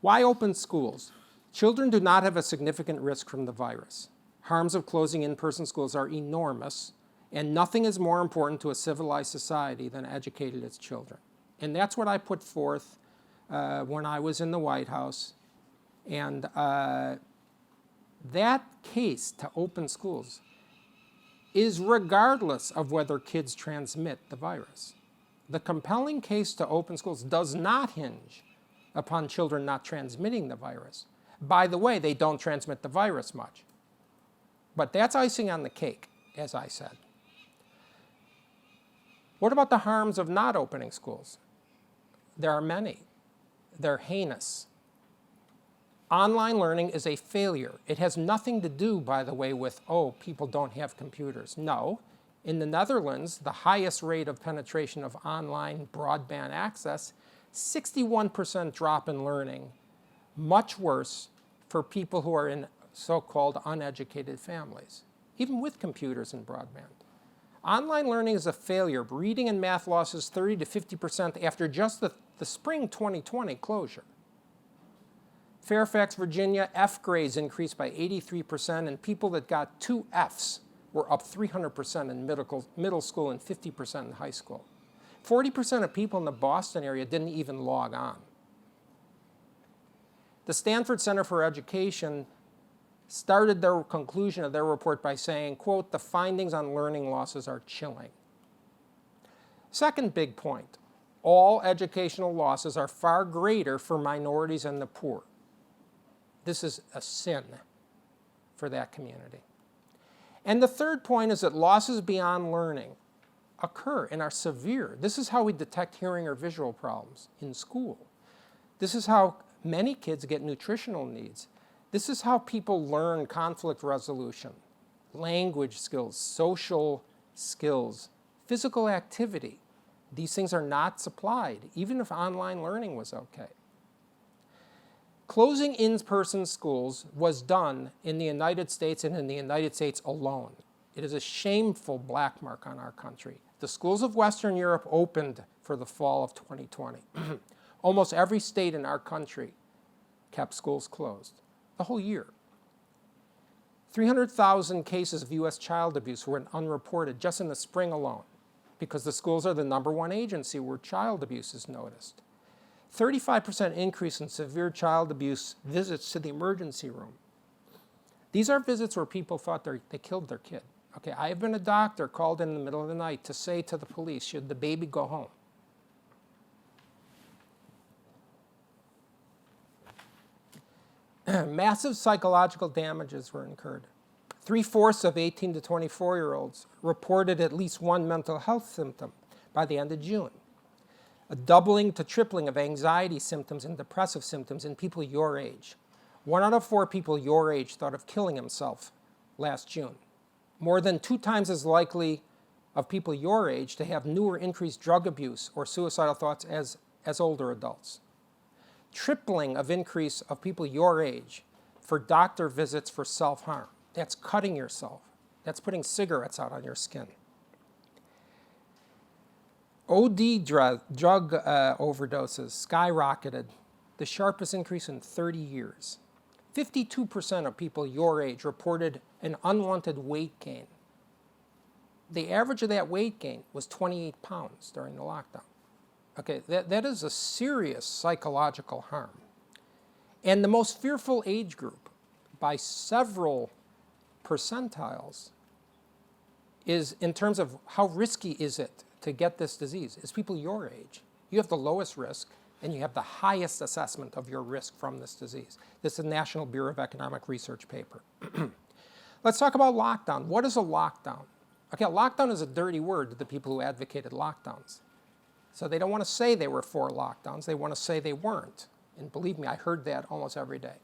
Why open schools? Children do not have a significant risk from the virus. Harms of closing in-person schools are enormous, and nothing is more important to a civilized society than educating its children. And that's what I put forth when I was in the White House. And that case to open schools is regardless of whether kids transmit the virus. The compelling case to open schools does not hinge upon children not transmitting the virus. By the way, they don't transmit the virus much. But that's icing on the cake, as I said. What about the harms of not opening schools? There are many. They're heinous. Online learning is a failure. It has nothing to do, by the way, with, oh, people don't have computers. No. In the Netherlands, the highest rate of penetration of online broadband access, 61% drop in learning, much worse for people who are in so-called uneducated families, even with computers and broadband. Online learning is a failure. Reading and math losses 30 to 50% after just the spring 2020 closure. Fairfax, Virginia, F grades increased by 83%, and people that got 2 Fs were up 300% in middle school and 50% in high school. 40% of people in the Boston area didn't even log on. The Stanford Center for Education started their conclusion of their report by saying, quote, the findings on learning losses are chilling. Second big point, all educational losses are far greater for minorities and the poor. This is a sin for that community. And the third point is that losses beyond learning occur and are severe. This is how we detect hearing or visual problems in school. This is how many kids get nutritional needs. This is how people learn conflict resolution, language skills, social skills, physical activity. These things are not supplied, even if online learning was okay. Closing in-person schools was done in the United States and in the United States alone. It is a shameful black mark on our country. The schools of Western Europe opened for the fall of 2020. Almost every state in our country kept schools closed the whole year. 300,000 cases of U.S. child abuse were unreported just in the spring alone, because the schools are the #1 agency where child abuse is noticed. 35% increase in severe child abuse visits to the emergency room. These are visits where people thought they killed their kid. Okay, I have been a doctor called in the middle of the night to say to the police, should the baby go home? Massive psychological damages were incurred. 3/4 of 18 to 24-year-olds reported at least one mental health symptom by the end of June. A doubling to tripling of anxiety symptoms and depressive symptoms in people your age. 1 out of 4 people your age thought of killing himself last June. More than 2 times as likely of people your age to have new or increased drug abuse or suicidal thoughts as older adults. Tripling of increase of people your age for doctor visits for self-harm. That's cutting yourself. That's putting cigarettes out on your skin. OD drug overdoses skyrocketed, the sharpest increase in 30 years. 52% of people your age reported an unwanted weight gain. The average of that weight gain was 28 pounds during the lockdown. Okay, that is a serious psychological harm. And the most fearful age group by several percentiles is, in terms of how risky is it to get this disease, is people your age. You have the lowest risk and you have the highest assessment of your risk from this disease. This is a National Bureau of Economic Research paper. Let's talk about lockdown. What is a lockdown? Okay, lockdown is a dirty word to the people who advocated lockdowns. So they don't want to say they were for lockdowns, they want to say they weren't. And believe me, I heard that almost every day.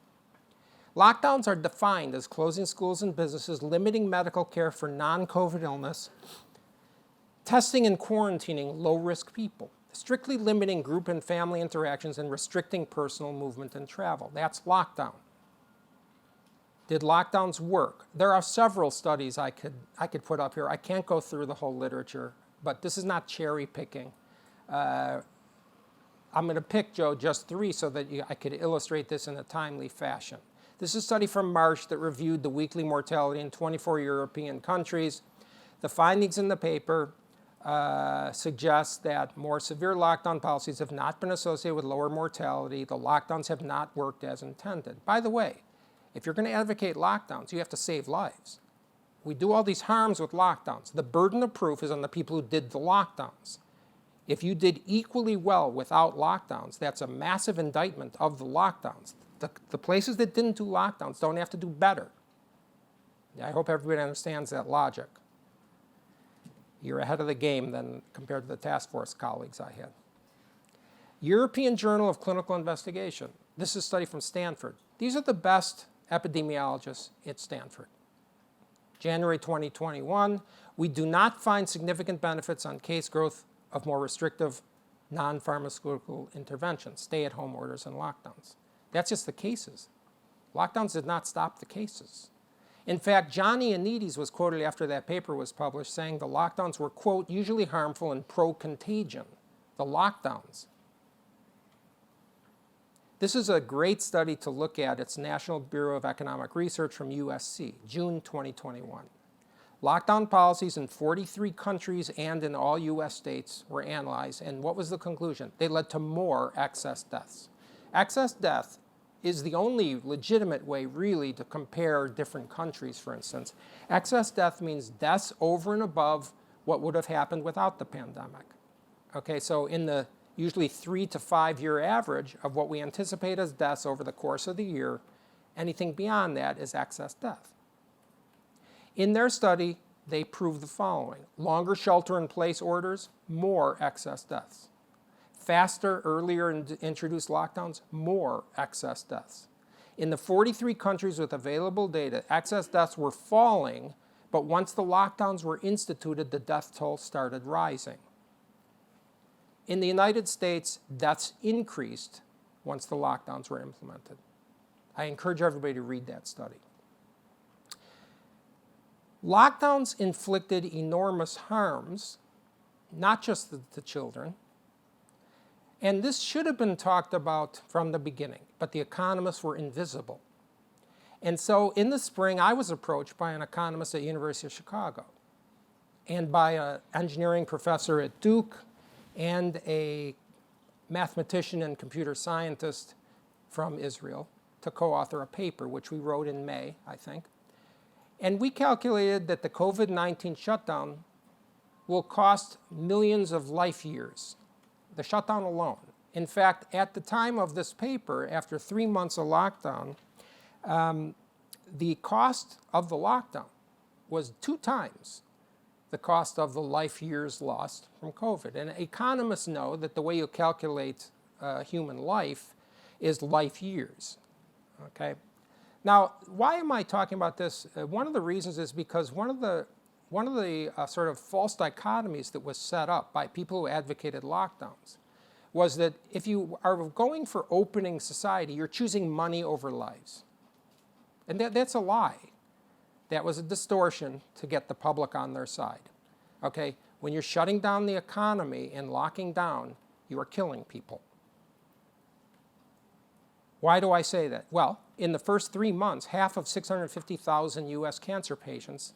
Lockdowns are defined as closing schools and businesses, limiting medical care for non-COVID illness, testing and quarantining low-risk people, strictly limiting group and family interactions, and restricting personal movement and travel. That's lockdown. Did lockdowns work? There are several studies I could put up here. I can't go through the whole literature, but this is not cherry picking. I'm going to pick, Joe, just 3 so that I could illustrate this in a timely fashion. This is a study from March that reviewed the weekly mortality in 24 European countries. The findings in the paper suggest that more severe lockdown policies have not been associated with lower mortality. The lockdowns have not worked as intended. By the way, if you're going to advocate lockdowns, you have to save lives. We do all these harms with lockdowns. The burden of proof is on the people who did the lockdowns. If you did equally well without lockdowns, that's a massive indictment of the lockdowns. The places that didn't do lockdowns don't have to do better. I hope everybody understands that logic. You're ahead of the game than compared to the task force colleagues I had. European Journal of Clinical Investigation. This is a study from Stanford. These are the best epidemiologists at Stanford. January 2021, we do not find significant benefits on case growth of more restrictive non-pharmaceutical interventions, stay-at-home orders and lockdowns. That's just the cases. Lockdowns did not stop the cases. In fact, John Ioannidis was quoted after that paper was published saying the lockdowns were, quote, usually harmful and pro-contagion. The lockdowns. This is a great study to look at. It's National Bureau of Economic Research from USC, June 2021. Lockdown policies in 43 countries and in all US states were analyzed, and what was the conclusion? They led to more excess deaths. Excess death is the only legitimate way, really, to compare different countries, for instance. Excess death means deaths over and above what would have happened without the pandemic. Okay, so in the usually 3 to 5 year average of what we anticipate as deaths over the course of the year, anything beyond that is excess death. In their study, they proved the following. Longer shelter-in-place orders, more excess deaths. Faster, earlier introduced lockdowns, more excess deaths. In the 43 countries with available data, excess deaths were falling, but once the lockdowns were instituted, the death toll started rising. In the United States, deaths increased once the lockdowns were implemented. I encourage everybody to read that study. Lockdowns inflicted enormous harms, not just to children, and this should have been talked about from the beginning, but the economists were invisible. And so in the spring, I was approached by an economist at the University of Chicago and by an engineering professor at Duke and a mathematician and computer scientist from Israel to co-author a paper, which we wrote in May, I think. And we calculated that the COVID-19 shutdown will cost millions of life years, the shutdown alone. In fact, at the time of this paper, after 3 months of lockdown, the cost of the lockdown was 2 times the cost of the life years lost from COVID. And economists know that the way you calculate human life is life years, okay? Now, why am I talking about this? One of the reasons is because one of the sort of false dichotomies that was set up by people who advocated lockdowns was that if you are going for opening society, you're choosing money over lives. And that's a lie. That was a distortion to get the public on their side. Okay? When you're shutting down the economy and locking down, you are killing people. Why do I say that? Well, in the first 3 months, half of 650,000 US cancer patients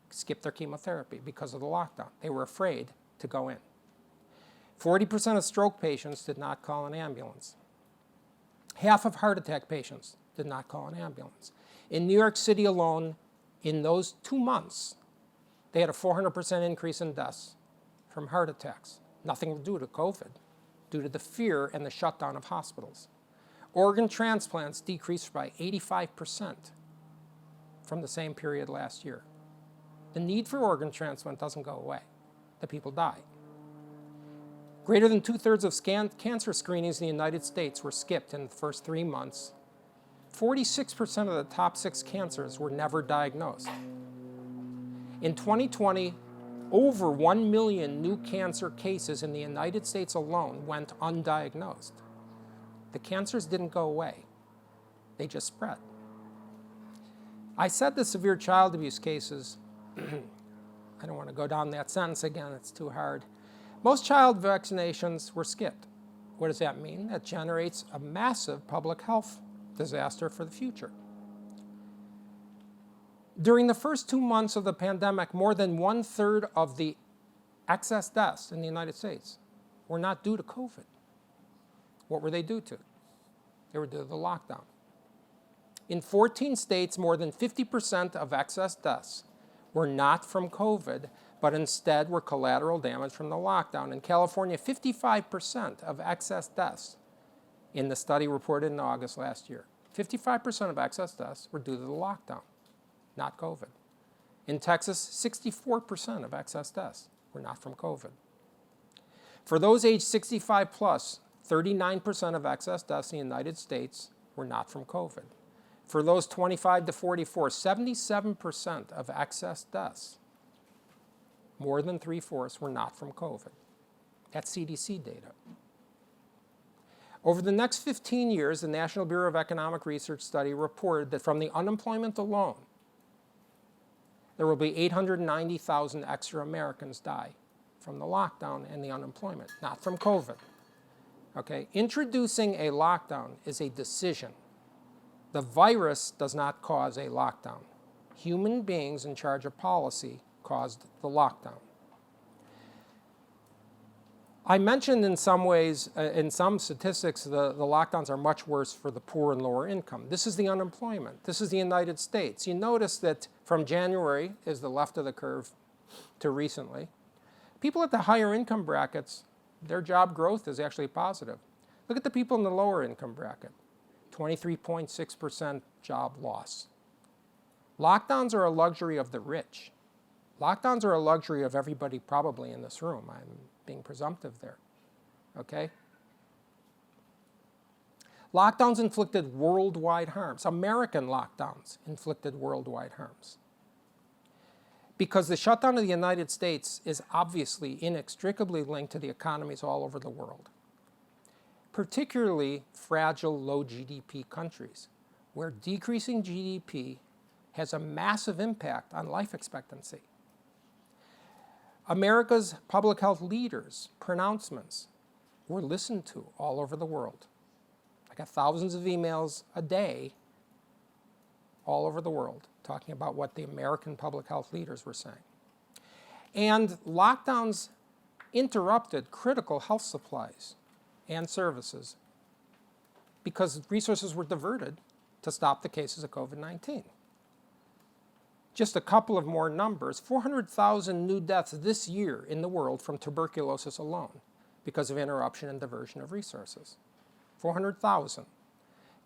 skipped their chemotherapy because of the lockdown. They were afraid to go in. 40% of stroke patients did not call an ambulance. Half of heart attack patients did not call an ambulance. In New York City alone, in those 2 months, they had a 400% increase in deaths from heart attacks. Nothing due to COVID, due to the fear and the shutdown of hospitals. Organ transplants decreased by 85% from the same period last year. The need for organ transplant doesn't go away. The people die. Greater than 2/3 of cancer screenings in the United States were skipped in the first 3 months. 46% of the top 6 cancers were never diagnosed. In 2020, over 1 million new cancer cases in the United States alone went undiagnosed. The cancers didn't go away. They just spread. I said the severe child abuse cases, I don't want to go down that sentence again, it's too hard. Most child vaccinations were skipped. What does that mean? That generates a massive public health disaster for the future. During the first 2 months of the pandemic, more than 1/3 of the excess deaths in the United States were not due to COVID. What were they due to? They were due to the lockdown. In 14 states, more than 50% of excess deaths were not from COVID, but instead were collateral damage from the lockdown. In California, 55% of excess deaths in the study reported in August last year, 55% of excess deaths were due to the lockdown, not COVID. In Texas, 64% of excess deaths were not from COVID. For those aged 65 plus, 39% of excess deaths in the United States were not from COVID. For those 25 to 44, 77% of excess deaths, more than 3/4, were not from COVID. That's CDC data. Over the next 15 years, the National Bureau of Economic Research study reported that from the unemployment alone, there will be 890,000 extra Americans die from the lockdown and the unemployment, not from COVID. Okay? Introducing a lockdown is a decision. The virus does not cause a lockdown. Human beings in charge of policy caused the lockdown. I mentioned in some ways, in some statistics, the lockdowns are much worse for the poor and lower income. This is the unemployment. This is the United States. You notice that from January is the left of the curve to recently. People at the higher income brackets, their job growth is actually positive. Look at the people in the lower income bracket, 23.6% job loss. Lockdowns are a luxury of the rich. Lockdowns are a luxury of everybody probably in this room. I'm being presumptive there, okay? Lockdowns inflicted worldwide harms. American lockdowns inflicted worldwide harms. Because the shutdown of the United States is obviously inextricably linked to the economies all over the world, particularly fragile, low GDP countries, where decreasing GDP has a massive impact on life expectancy. America's public health leaders' pronouncements were listened to all over the world. I got thousands of emails a day all over the world talking about what the American public health leaders were saying. And lockdowns interrupted critical health supplies and services because resources were diverted to stop the cases of COVID-19. Just a couple of more numbers, 400,000 new deaths this year in the world from tuberculosis alone because of interruption and diversion of resources. 400,000.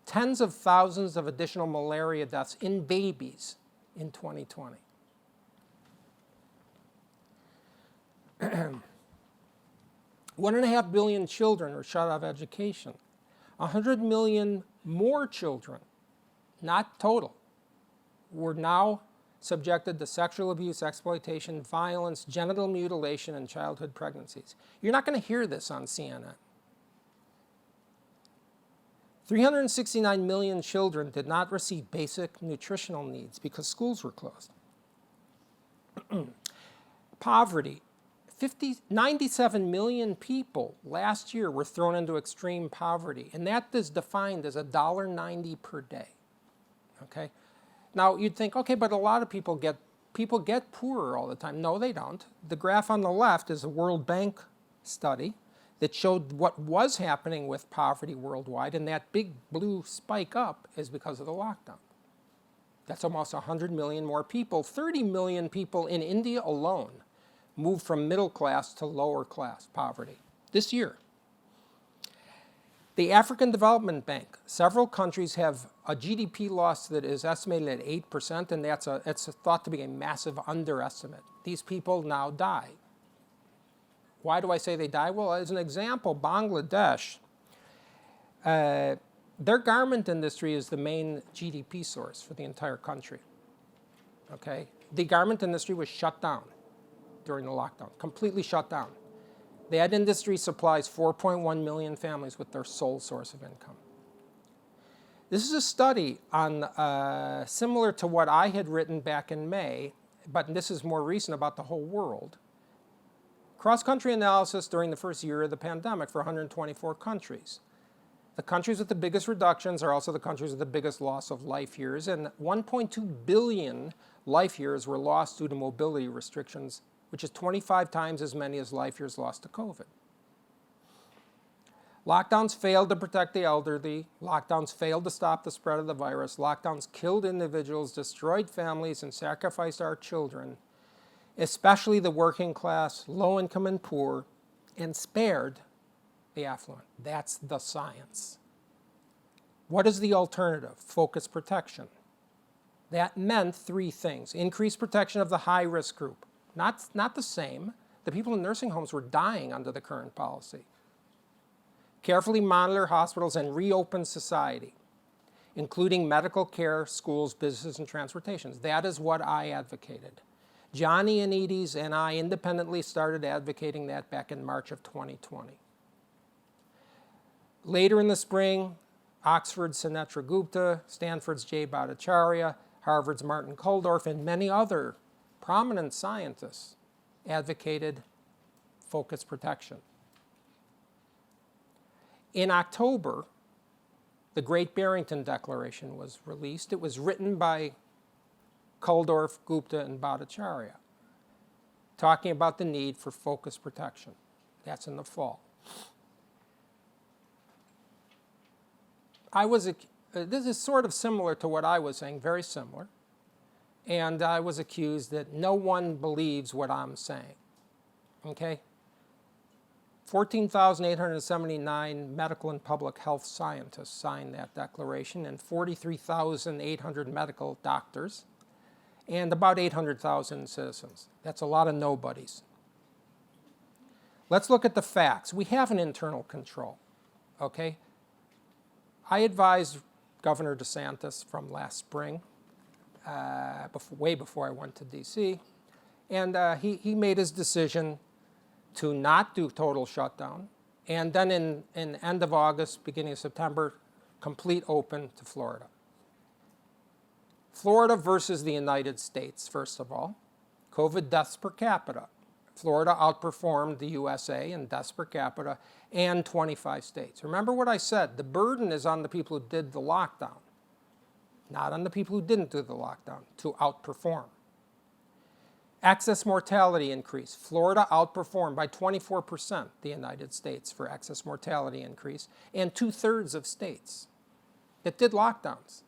Tens of thousands of additional malaria deaths in babies in 2020. 1.5 billion children are shut out of education. 100 million more children, not total, were now subjected to sexual abuse, exploitation, violence, genital mutilation, and childhood pregnancies. You're not going to hear this on CNN. 369 million children did not receive basic nutritional needs because schools were closed. Poverty. 97 million people last year were thrown into extreme poverty, and that is defined as $1.90 per day. Okay? Now, you'd think, okay, but a lot of people get poorer all the time. No, they don't. The graph on the left is a World Bank study that showed what was happening with poverty worldwide, and that big blue spike up is because of the lockdown. That's almost 100 million more people. 30 million people in India alone moved from middle class to lower class poverty this year. The African Development Bank, several countries have a GDP loss that is estimated at 8%, and it's thought to be a massive underestimate. These people now die. Why do I say they die? Well, as an example, Bangladesh, their garment industry is the main GDP source for the entire country. Okay? The garment industry was shut down during the lockdown, completely shut down. That industry supplies 4.1 million families with their sole source of income. This is a study on, similar to what I had written back in May, but this is more recent about the whole world. Cross-country analysis during the first year of the pandemic for 124 countries. The countries with the biggest reductions are also the countries with the biggest loss of life years, and 1.2 billion life years were lost due to mobility restrictions, which is 25 times as many as life years lost to COVID. Lockdowns failed to protect the elderly. Lockdowns failed to stop the spread of the virus. Lockdowns killed individuals, destroyed families, and sacrificed our children, especially the working class, low income, and poor, and spared the affluent. That's the science. What is the alternative? Focused protection. That meant three things. Increased protection of the high-risk group. Not the same. The people in nursing homes were dying under the current policy. Carefully monitor hospitals and reopen society, including medical care, schools, businesses, and transportations. That is what I advocated. Johnny Anides and I independently started advocating that back in March of 2020. Later in the spring, Oxford's Sunetra Gupta, Stanford's Jay Bhattacharya, Harvard's Martin Kulldorff, and many other prominent scientists advocated focused protection. In October, the Great Barrington Declaration was released. It was written by Kulldorff, Gupta, and Bhattacharya, talking about the need for focused protection. That's in the fall. This is sort of similar to what I was saying, very similar. And I was accused that no one believes what I'm saying, okay? 14,879 medical and public health scientists signed that declaration, and 43,800 medical doctors, and about 800,000 citizens. That's a lot of nobodies. Let's look at the facts. We have an internal control, okay? I advised Governor DeSantis from last spring, way before I went to DC, and he made his decision to not do total shutdown, and then in end of August, beginning of September, complete open to Florida. Florida versus the United States, first of all. COVID deaths per capita. Florida outperformed the USA in deaths per capita and 25 states. Remember what I said, the burden is on the people who did the lockdown, not on the people who didn't do the lockdown, to outperform. Excess mortality increase. Florida outperformed by 24% the United States for excess mortality increase, and 2/3 of states that did lockdowns.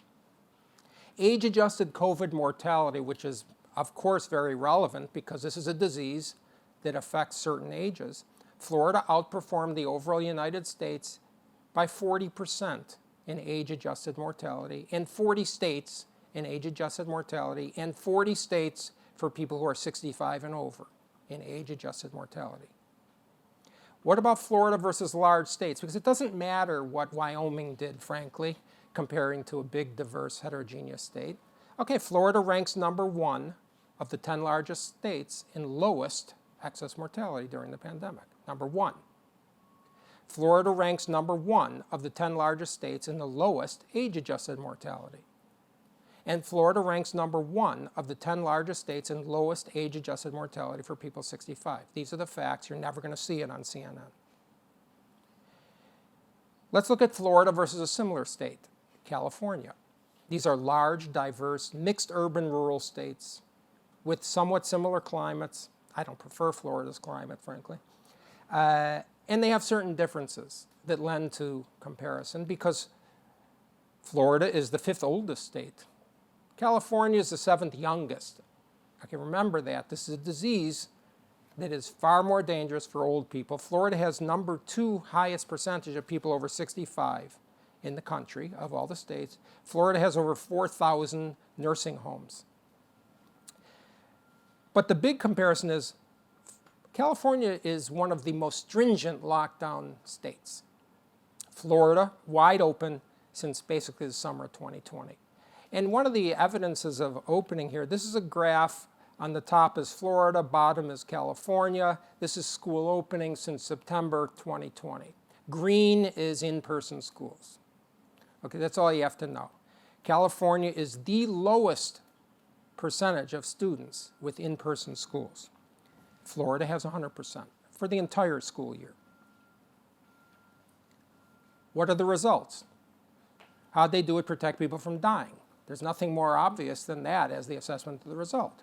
Age-adjusted COVID mortality, which is of course very relevant because this is a disease that affects certain ages. Florida outperformed the overall United States by 40% in age-adjusted mortality, and 40 states in age-adjusted mortality, and 40 states for people who are 65 and over in age-adjusted mortality. What about Florida versus large states? Because it doesn't matter what Wyoming did, frankly, comparing to a big, diverse, heterogeneous state. Okay, Florida ranks number 1 of the 10 largest states in lowest excess mortality during the pandemic. Number 1. Florida ranks number 1 of the 10 largest states in the lowest age-adjusted mortality. And Florida ranks number 1 of the 10 largest states in lowest age-adjusted mortality for people 65. These are the facts. You're never going to see it on CNN. Let's look at Florida versus a similar state, California. These are large, diverse, mixed urban-rural states with somewhat similar climates. I don't prefer Florida's climate, frankly. And they have certain differences that lend to comparison because Florida is the 5th oldest state. California is the 7th youngest. Okay, remember that. This is a disease that is far more dangerous for old people. Florida has number 2 highest percentage of people over 65 in the country of all the states. Florida has over 4,000 nursing homes. But the big comparison is California is one of the most stringent lockdown states. Florida, wide open since basically the summer of 2020. And one of the evidences of opening here, this is a graph. On the top is Florida, bottom is California. This is school opening since September 2020. Green is in-person schools. Okay, that's all you have to know. California is the lowest percentage of students with in-person schools. Florida has 100%. for the entire school year. What are the results? How'd they do it protect people from dying? There's nothing more obvious than that as the assessment of the result.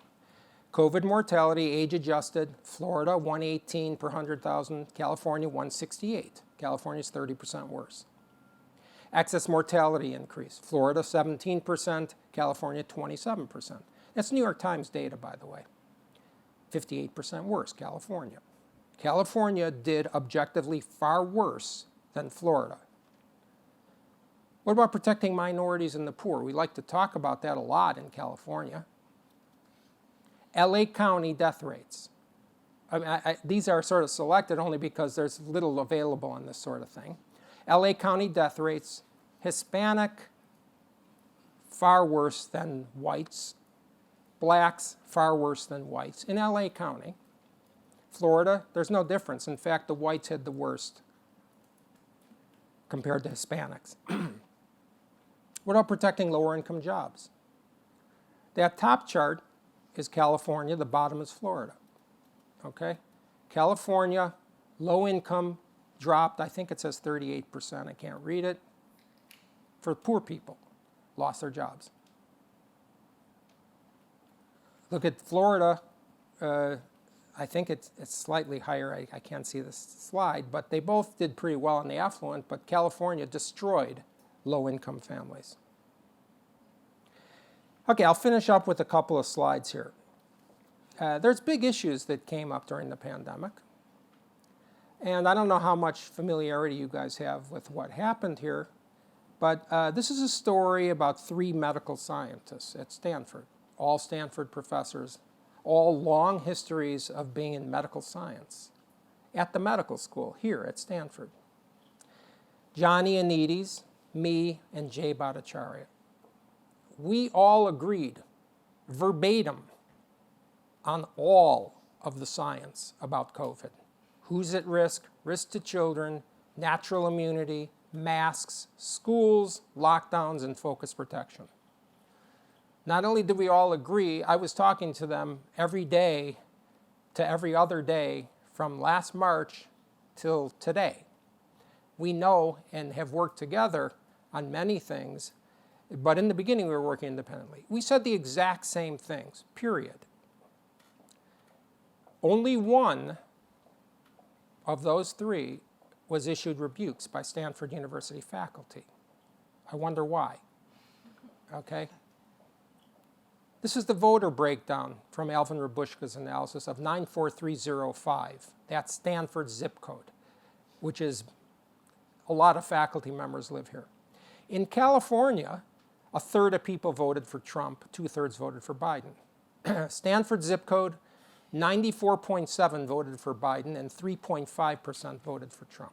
COVID mortality, age-adjusted, Florida 118 per 100,000, California 168. California's 30% worse. Excess mortality increase, Florida 17%, California 27%. That's New York Times data, by the way. 58% worse, California. California did objectively far worse than Florida. What about protecting minorities and the poor? We like to talk about that a lot in California. LA County death rates. These are sort of selected only because there's little available on this sort of thing. LA County death rates, Hispanic, far worse than whites. Blacks, far worse than whites. In LA County, Florida, there's no difference. In fact, the whites had the worst compared to Hispanics. What about protecting lower income jobs? That top chart is California, the bottom is Florida. Okay? California, low income dropped, I think it says 38%, I can't read it. For poor people, lost their jobs. Look at Florida, I think it's slightly higher, I can't see this slide, but they both did pretty well in the affluent, but California destroyed low-income families. Okay, I'll finish up with a couple of slides here. There's big issues that came up during the pandemic. And I don't know how much familiarity you guys have with what happened here, but this is a story about 3 medical scientists at Stanford, all Stanford professors, all long histories of being in medical science at the medical school here at Stanford. John Ioannidis, me, and Jay Bhattacharya. We all agreed verbatim on all of the science about COVID. Who's at risk, risk to children, natural immunity, masks, schools, lockdowns, and focus protection. Not only did we all agree, I was talking to them every day to every other day from last March till today. We know and have worked together on many things, but in the beginning we were working independently. We said the exact same things, period. Only one of those 3 was issued rebukes by Stanford University faculty. I wonder why. Okay? This is the voter breakdown from Alvin Rabushka's analysis of 94305. That's Stanford's zip code, which is a lot of faculty members live here. In California, 1/3 of people voted for Trump, 2/3 voted for Biden. Stanford zip code, 94.7 voted for Biden and 3.5% voted for Trump.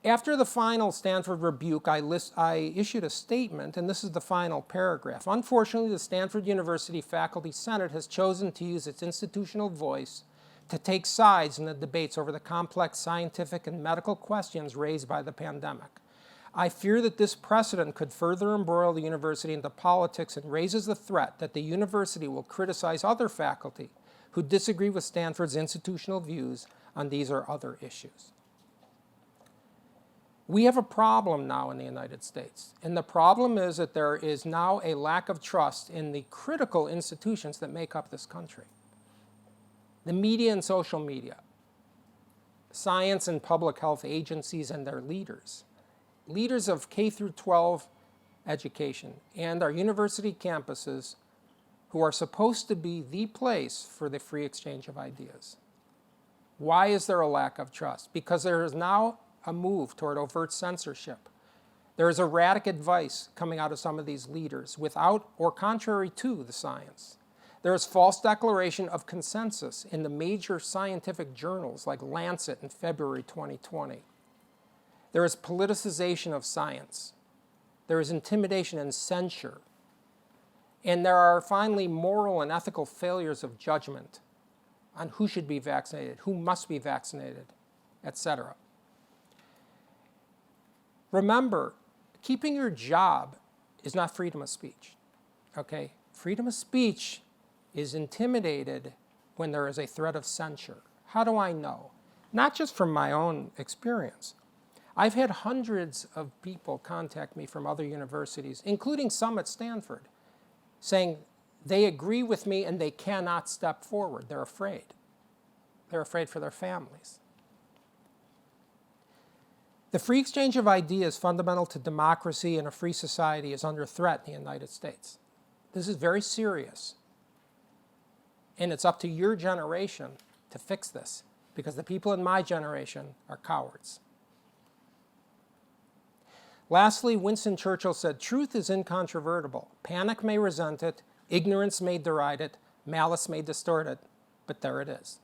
After the final Stanford rebuke, I issued a statement, and this is the final paragraph. Unfortunately, the Stanford University Faculty Senate has chosen to use its institutional voice to take sides in the debates over the complex scientific and medical questions raised by the pandemic. I fear that this precedent could further embroil the university into politics and raises the threat that the university will criticize other faculty who disagree with Stanford's institutional views on these or other issues. We have a problem now in the United States, and the problem is that there is now a lack of trust in the critical institutions that make up this country. The media and social media, science and public health agencies and their leaders, leaders of K through 12 education, and our university campuses who are supposed to be the place for the free exchange of ideas. Why is there a lack of trust? Because there is now a move toward overt censorship. There is erratic advice coming out of some of these leaders without or contrary to the science. There is false declaration of consensus in the major scientific journals like Lancet in February 2020. There is politicization of science. There is intimidation and censure. And there are finally moral and ethical failures of judgment on who should be vaccinated, who must be vaccinated, etc. Remember, keeping your job is not freedom of speech, okay? Freedom of speech is intimidated when there is a threat of censure. How do I know? Not just from my own experience. I've had hundreds of people contact me from other universities, including some at Stanford, saying they agree with me and they cannot step forward. They're afraid. They're afraid for their families. The free exchange of ideas fundamental to democracy and a free society is under threat in the United States. This is very serious. And it's up to your generation to fix this, because the people in my generation are cowards. Lastly, Winston Churchill said, "Truth is incontrovertible. Panic may resent it, ignorance may deride it, malice may distort it, but there it is."